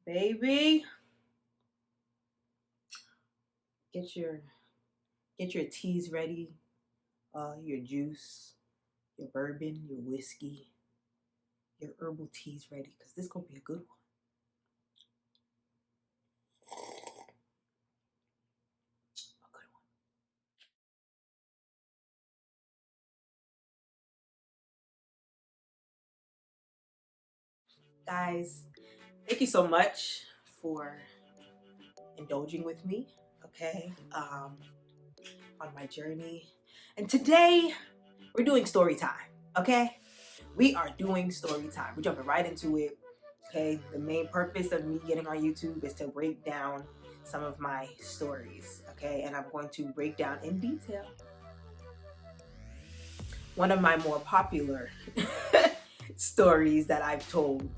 Baby, get your teas ready, your juice, your bourbon, your whiskey, your herbal teas ready, because this gonna be a good one. A good one. Guys, thank you so much for indulging with me, okay, on my journey. And today we're doing story time, okay? We are doing story time. We're jumping right into it. Okay, the main purpose of me getting on YouTube is to break down some of my stories. Okay, and I'm going to break down in detail one of my more popular stories that I've told.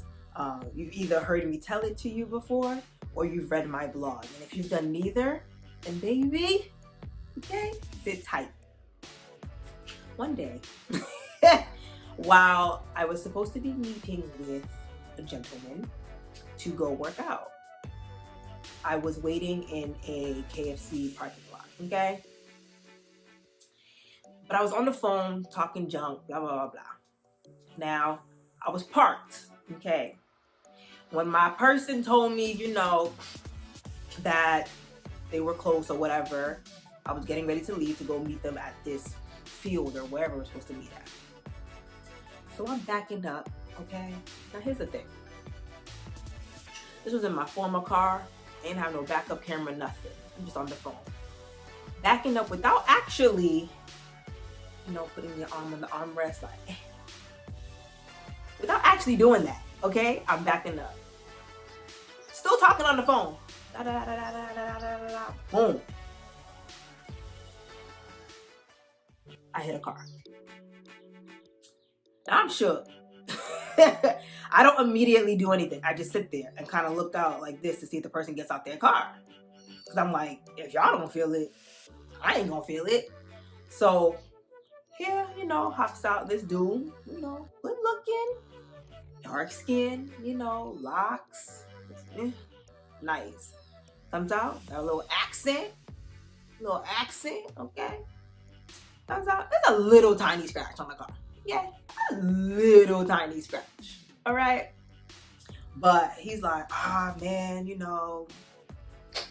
You've either heard me tell it to you before or you've read my blog. And if you've done neither, then baby, okay, sit tight. One day, while I was supposed to be meeting with a gentleman to go work out, I was waiting in a KFC parking lot, okay? But I was on the phone talking junk, blah, blah, blah, blah. Now, I was parked, okay? When my person told me, that they were close or whatever, I was getting ready to leave to go meet them at this field or wherever we're supposed to meet at. So I'm backing up, okay? Now here's the thing. This was in my former car. I didn't have no backup camera, nothing. I'm just on the phone. Backing up without actually, putting your arm on the armrest, like, without actually doing that, okay? I'm backing up. Still talking on the phone. Da, da, da, da, da, da, da, da, da. Boom. I hit a car. Now I'm shook. I don't immediately do anything. I just sit there and kind of look out like this to see if the person gets out their car. Because I'm like, if y'all don't feel it, I ain't gonna feel it. So here, hops out this dude, good looking, dark skin, locks, nice. Comes out, got a little accent, okay? Comes out, there's a little tiny scratch on the car. Yeah, a little tiny scratch, all right? But he's like, man,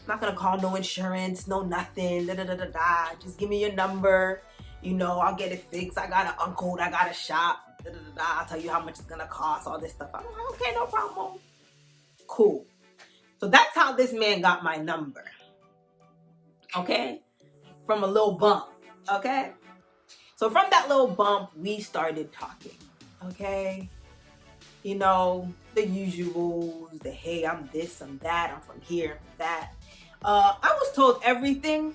not gonna call no insurance, no nothing, da da da da da. Just give me your number, I'll get it fixed. I got an uncle, I got a shop, da da da da. I'll tell you how much it's gonna cost, all this stuff. I'm like, okay, no problem. Cool. So that's how this man got my number. Okay? From a little bump. Okay? So from that little bump, we started talking. Okay? The usuals, the hey, I'm this, I'm that, I'm from here, that. I was told everything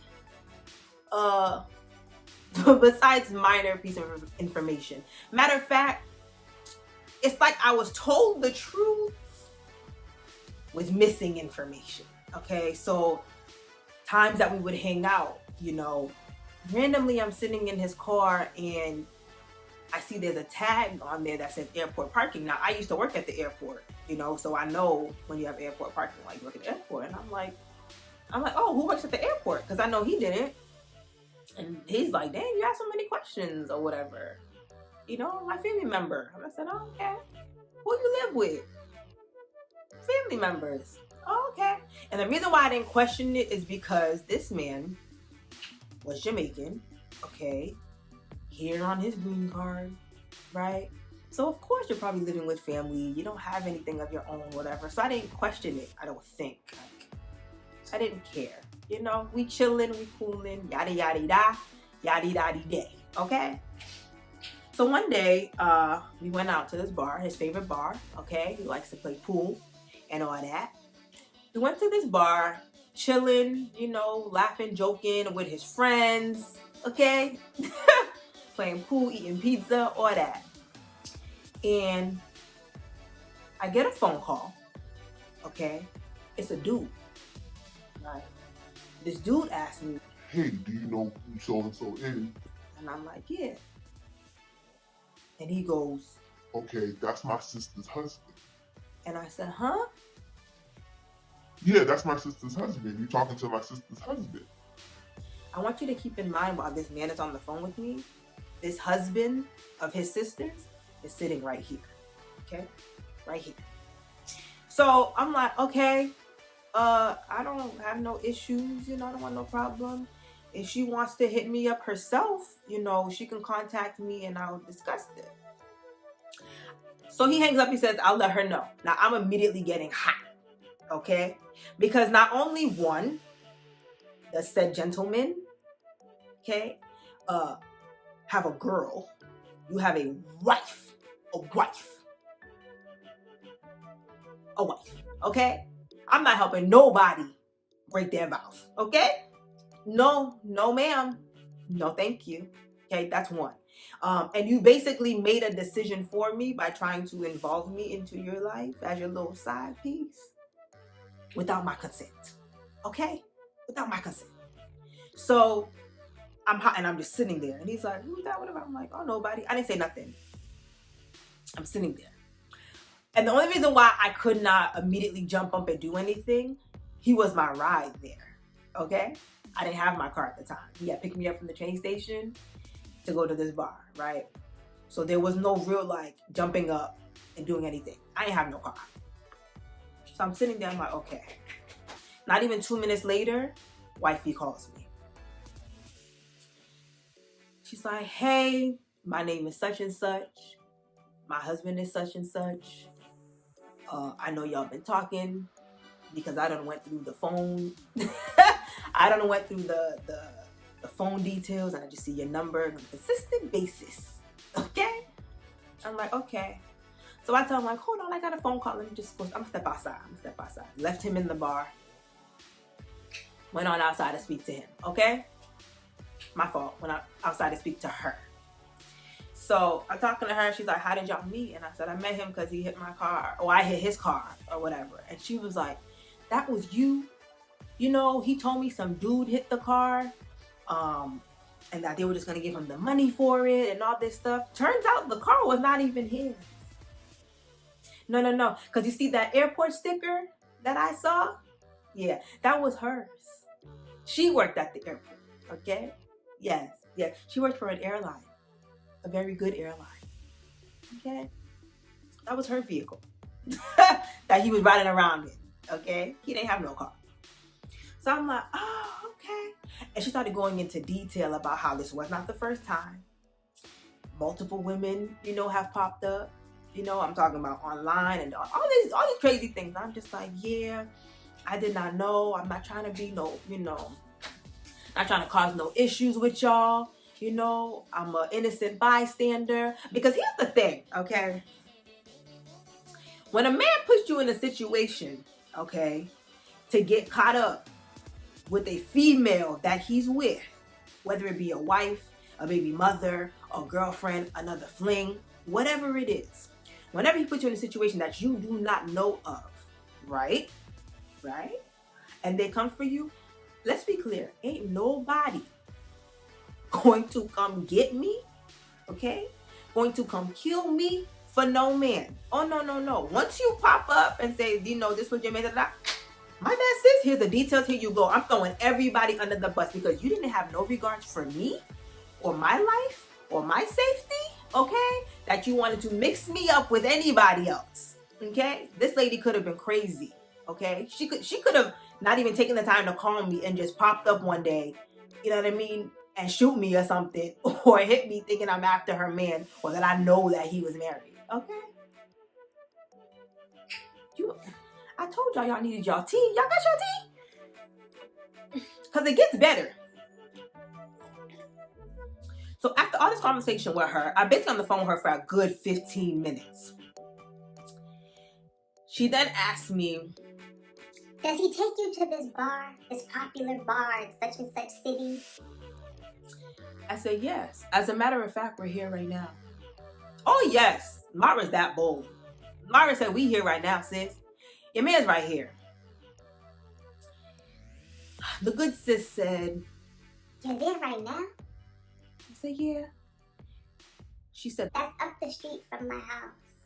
besides minor piece of information. Matter of fact, it's like I was told the truth with missing information. Okay, so times that we would hang out, randomly I'm sitting in his car and I see there's a tag on there that says airport parking. Now, I used to work at the airport, so I know when you have airport parking, like you work at the airport. And I'm like, oh, who works at the airport? Because I know he didn't. And he's like, dang, you have so many questions or whatever. My family member. And I said, oh, okay. Who you live with? Family members. Oh, okay. And the reason why I didn't question it is because this man was Jamaican, okay? Here on his green card, right? So of course you're probably living with family. You don't have anything of your own, whatever. So I didn't question it. I don't think. I didn't care. We chilling, we cooling, yada yada da, yada yada day. Okay. So one day, we went out to this bar, his favorite bar. Okay, he likes to play pool and all that. We went to this bar, chilling, laughing, joking with his friends. Okay. Playing pool, eating pizza, all that. And I get a phone call, okay? It's a dude, right? This dude asked me, hey, do you know who so-and-so is? And I'm like, yeah. And he goes, okay, that's my sister's husband. And I said, huh? Yeah, that's my sister's husband. You talking to my sister's husband. I want you to keep in mind while this man is on the phone with me, this husband of his sisters is sitting right here. Okay? Right here. So I'm like, okay, I don't have no issues, I don't want no problem. If she wants to hit me up herself, she can contact me and I'll discuss it. So he hangs up, he says, I'll let her know. Now I'm immediately getting hot, okay? Because not only one, the said gentleman, okay, have a girl, you have a wife, okay? I'm not helping nobody break their vows, okay? No, ma'am. No, thank you. Okay, that's one. And you basically made a decision for me by trying to involve me into your life as your little side piece without my consent. Okay? Without my consent. So I'm hot and I'm just sitting there. And he's like, who's that? Whatever. I'm like, oh, nobody. I didn't say nothing. I'm sitting there. And the only reason why I could not immediately jump up and do anything, he was my ride there. Okay? I didn't have my car at the time. He had picked me up from the train station to go to this bar, right? So there was no real jumping up and doing anything. I didn't have no car. So I'm sitting there, I'm like, okay. Not even 2 minutes later, wifey calls me. She's like, hey, my name is such and such. My husband is such and such. I know y'all been talking because I done went through the phone. I done went through the phone details and I just see your number on a consistent basis. Okay? I'm like, okay. So I tell him hold on, I got a phone call. Let me just I'm gonna step outside. Left him in the bar. Went on outside to speak to him. Okay? My fault. Went outside to speak to her. So I'm talking to her. She's like, how did y'all meet? And I said, I met him because he hit my car. Or I hit his car or whatever. And she was like, that was you? He told me some dude hit the car. And that they were just going to give him the money for it and all this stuff. Turns out the car was not even his. No. Because you see that airport sticker that I saw? Yeah, that was hers. She worked at the airport, okay? Yes. She worked for an airline. A very good airline. Okay? That was her vehicle. That he was riding around in, okay? He didn't have no car. So I'm like, oh, okay. And she started going into detail about how this was not the first time. Multiple women, have popped up. I'm talking about online and all these crazy things. I'm just like, yeah, I did not know. I'm not trying to be not trying to cause no issues with y'all. I'm an innocent bystander. Because here's the thing, okay? When a man puts you in a situation, okay, to get caught up with a female that he's with, whether it be a wife, a baby mother, a girlfriend, another fling, whatever it is, whenever he puts you in a situation that you do not know of, right? And they come for you, let's be clear, ain't nobody going to come get me, okay? Going to come kill me for no man. Oh, no. Once you pop up and say, this was your man, my bad sis, here's the details, here you go. I'm throwing everybody under the bus because you didn't have no regards for me or my life or my safety, okay? That you wanted to mix me up with anybody else, okay? This lady could have been crazy, okay? She could have not even taken the time to call me and just popped up one day, you know what I mean? And shoot me or something, or hit me thinking I'm after her man, or that I know that he was married, okay? I told y'all needed y'all tea. Y'all got your tea? Because it gets better. So after all this conversation with her, I basically on the phone with her for a good 15 minutes. She then asked me, does he take you to this bar, this popular bar in such and such city? I said, yes. As a matter of fact, we're here right now. Oh, yes. Mara's that bold. Mara said, we here right now, sis. Your man's right here. The good sis said, you're there right now? I said, yeah. She said, that's up the street from my house.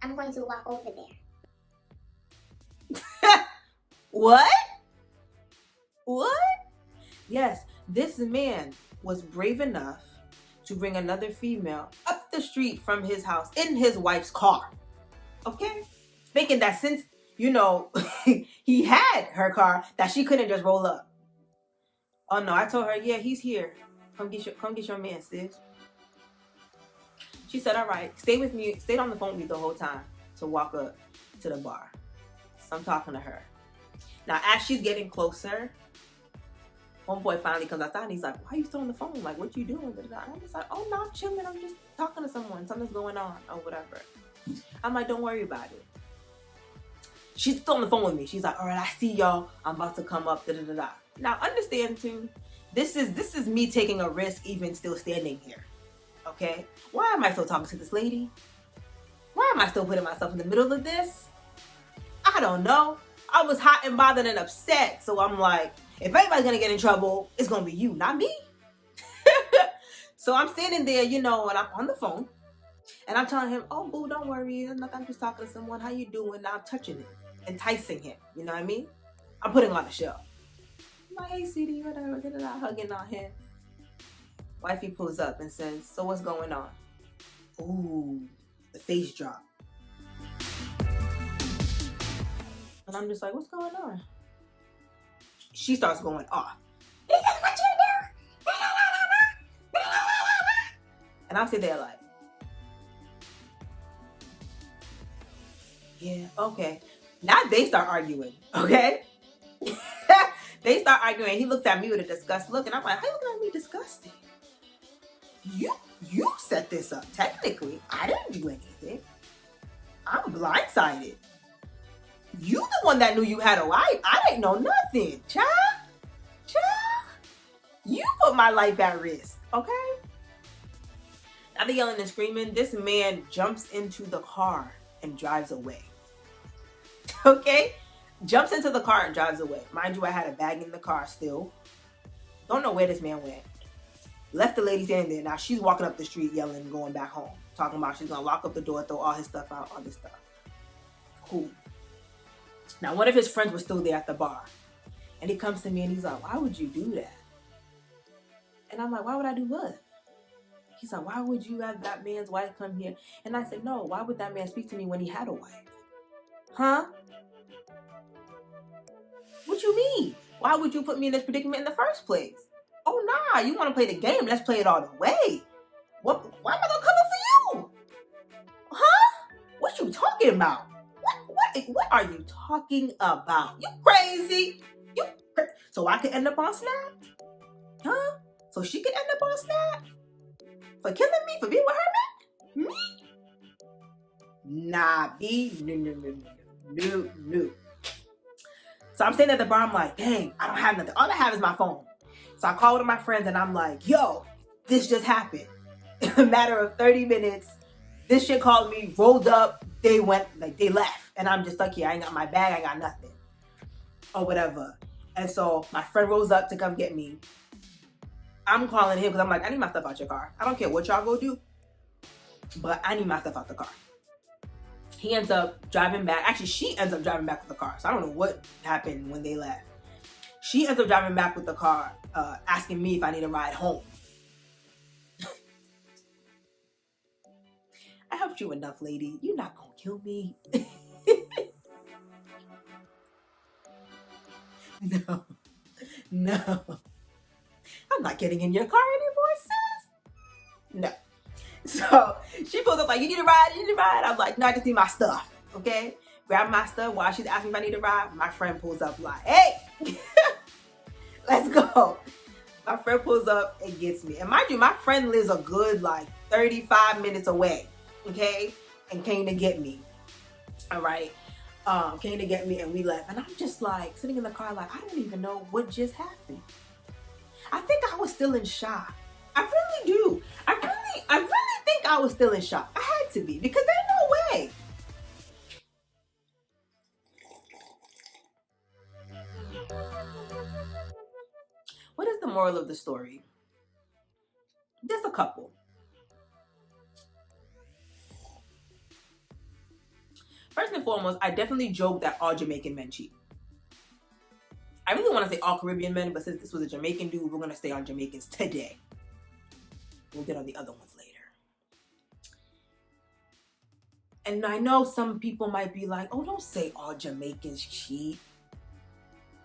I'm going to walk over there. What? What? Yes, this man was brave enough to bring another female up the street from his house in his wife's car. Okay? Thinking that since, he had her car, that she couldn't just roll up. Oh no, I told her, yeah, he's here. Come get your man, sis. She said, all right, stay with me, stayed on the phone with me the whole time to walk up to the bar. So I'm talking to her. Now, as she's getting closer, homeboy finally comes outside and he's like, why are you still on the phone? Like, what you doing? And I'm just like, oh no, I'm chilling. I'm just talking to someone. Something's going on or whatever. I'm like, don't worry about it. She's still on the phone with me. She's like, all right, I see y'all. I'm about to come up. Da, da, da, da. Now, understand too, this is me taking a risk even still standing here. Okay? Why am I still talking to this lady? Why am I still putting myself in the middle of this? I don't know. I was hot and bothered and upset. So I'm like, if anybody's going to get in trouble, it's going to be you, not me. So I'm standing there, and I'm on the phone. And I'm telling him, oh, boo, don't worry. I'm just talking to someone. How you doing? Now I'm touching him, enticing him. You know what I mean? I'm putting on a show. I'm like, hey, sweetie, whatever. Hugging on him. Wifey pulls up and says, so what's going on? Ooh, the face drop. And I'm just like, what's going on? She starts going off. This is what you do. And I'm sitting there like, yeah, okay. Now they start arguing, okay? They start arguing. He looks at me with a disgust look, and I'm like, how you looking at me disgusted? You set this up. Technically, I didn't do anything. I'm blindsided. You the one that knew you had a wife. I didn't know nothing. Child. You put my life at risk, okay? Now they're yelling and screaming. This man jumps into the car and drives away. Okay? Jumps into the car and drives away. Mind you, I had a bag in the car still. Don't know where this man went. Left the lady standing there. Now she's walking up the street yelling, going back home. Talking about she's going to lock up the door, throw all his stuff out, all this stuff. Cool. Now one of his friends was still there at the bar. And he comes to me and he's like, why would you do that? And I'm like, why would I do what? He's like, why would you have that man's wife come here? And I said, no, why would that man speak to me when he had a wife? Huh? What you mean? Why would you put me in this predicament in the first place? Oh, nah, you want to play the game. Let's play it all the way. Why am I going to come in for you? Huh? What you talking about? What are you talking about? You crazy? So I could end up on Snap? Huh? So she could end up on Snap? For killing me? For being with her man? Me? Nah, B. No. So I'm sitting at the bar, I'm like, dang, I don't have nothing. All I have is my phone. So I call one of my friends and I'm like, yo, this just happened. In a matter of 30 minutes, this shit called me, rolled up, they left. And I'm just stuck here. I ain't got my bag, I got nothing. Or whatever. And so my friend rolls up to come get me. I'm calling him because I'm like, I need my stuff out your car. I don't care what y'all go do, but I need my stuff out the car. He ends up driving back. Actually, she ends up driving back with the car. So I don't know what happened when they left. She ends up driving back with the car, asking me if I need a ride home. I helped you enough, lady. You're not gonna kill me. No. I'm not getting in your car anymore, sis. No. So she pulls up like, you need a ride? I'm like, no, I just need my stuff, okay? Grab my stuff while she's asking if I need a ride. My friend pulls up like, hey, let's go. My friend pulls up and gets me. And mind you, my friend lives a good like 35 minutes away, okay? And came to get me, all right? Came to get me and we left. And I'm just like sitting in the car like, I don't even know what just happened. I think I was still in shock. I really do. I really think I was still in shock. I had to be because there's no way. What is the moral of the story? Just a couple. First and foremost, I definitely joke that all Jamaican men cheat. I really want to say all Caribbean men, but since this was a Jamaican dude, we're going to stay on Jamaicans today. We'll get on the other ones later. And I know some people might be like, oh, don't say all Jamaicans cheat.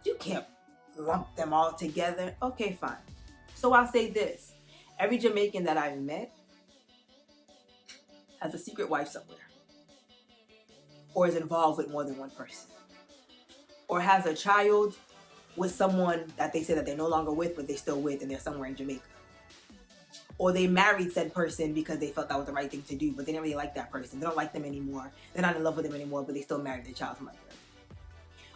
You can't lump them all together. Okay, fine. So I'll say this. Every Jamaican that I've met has a secret wife somewhere. Or is involved with more than one person. Or has a child with someone that they say that they're no longer with, but they're still with, and they're somewhere in Jamaica. Or they married said person because they felt that was the right thing to do, but they didn't really like that person. They don't like them anymore. They're not in love with them anymore, but they still married their child's mother.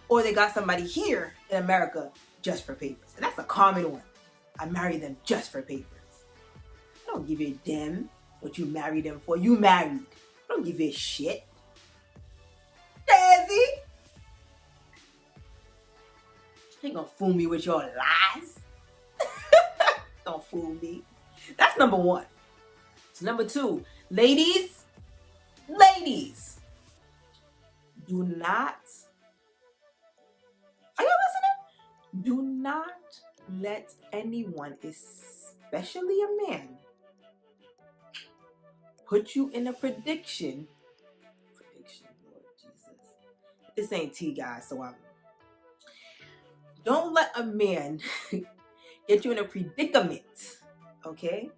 Or they got somebody here in America just for papers. And that's a common one. I married them just for papers. I don't give a damn what you married them for. You married. I don't give a shit. Jazzy! You ain't gonna fool me with your lies. Don't fool me. That's number one. So number two, ladies, do not, are you listening? Do not let anyone, especially a man, put you in a prediction, Lord Jesus. This ain't tea, guys, so don't let a man get you in a predicament, okay?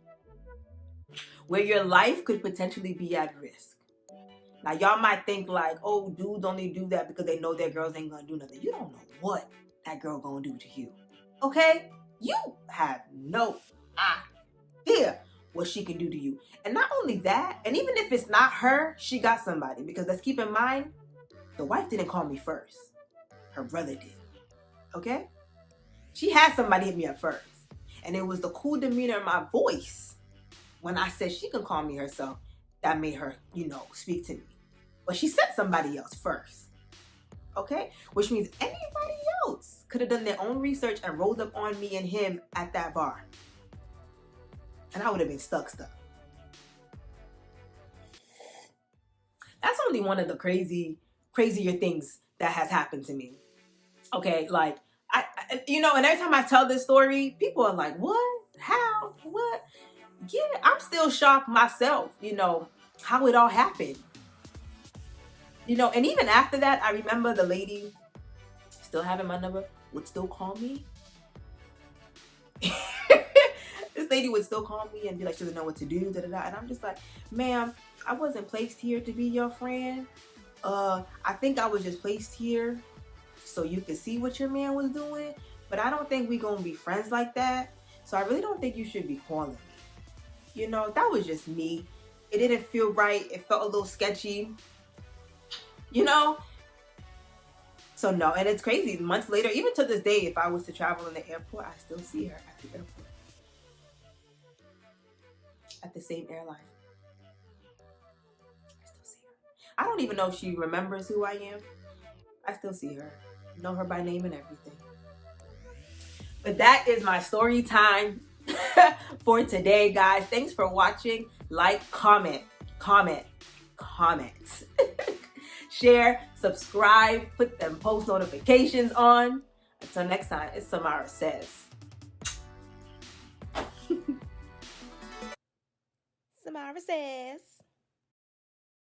Where your life could potentially be at risk. Now, y'all might think like, oh, dudes only do that because they know their girls ain't gonna do nothing. You don't know what that girl gonna do to you, okay? You have no idea what she can do to you. And not only that, and even if it's not her, she got somebody. Because let's keep in mind, the wife didn't call me first. Her brother did, okay? She had somebody hit me up first. And it was the cool demeanor in my voice when I said she can call me herself that made her, speak to me. But she sent somebody else first. Okay? Which means anybody else could have done their own research and rolled up on me and him at that bar. And I would have been stuck. That's only one of the crazier things that has happened to me. Okay, like, and every time I tell this story, people are like, what? How? What? Yeah, I'm still shocked myself, how it all happened. And even after that, I remember the lady, still having my number, would still call me. This lady would still call me and be like, she doesn't know what to do, da da da. And I'm just like, ma'am, I wasn't placed here to be your friend. I think I was just placed here so you could see what your man was doing. But I don't think we're going to be friends like that. So I really don't think you should be calling me. That was just me. It didn't feel right. It felt a little sketchy. So no, and it's crazy. Months later, even to this day, if I was to travel in the airport, I still see her at the airport. At the same airline. I still see her. I don't even know if she remembers who I am. I still see her. Know her by name and everything. But that is my story time for today, guys. Thanks for watching. Like, comment. Share, subscribe, put them post notifications on. Until next time, it's Samara Says. Samara Says.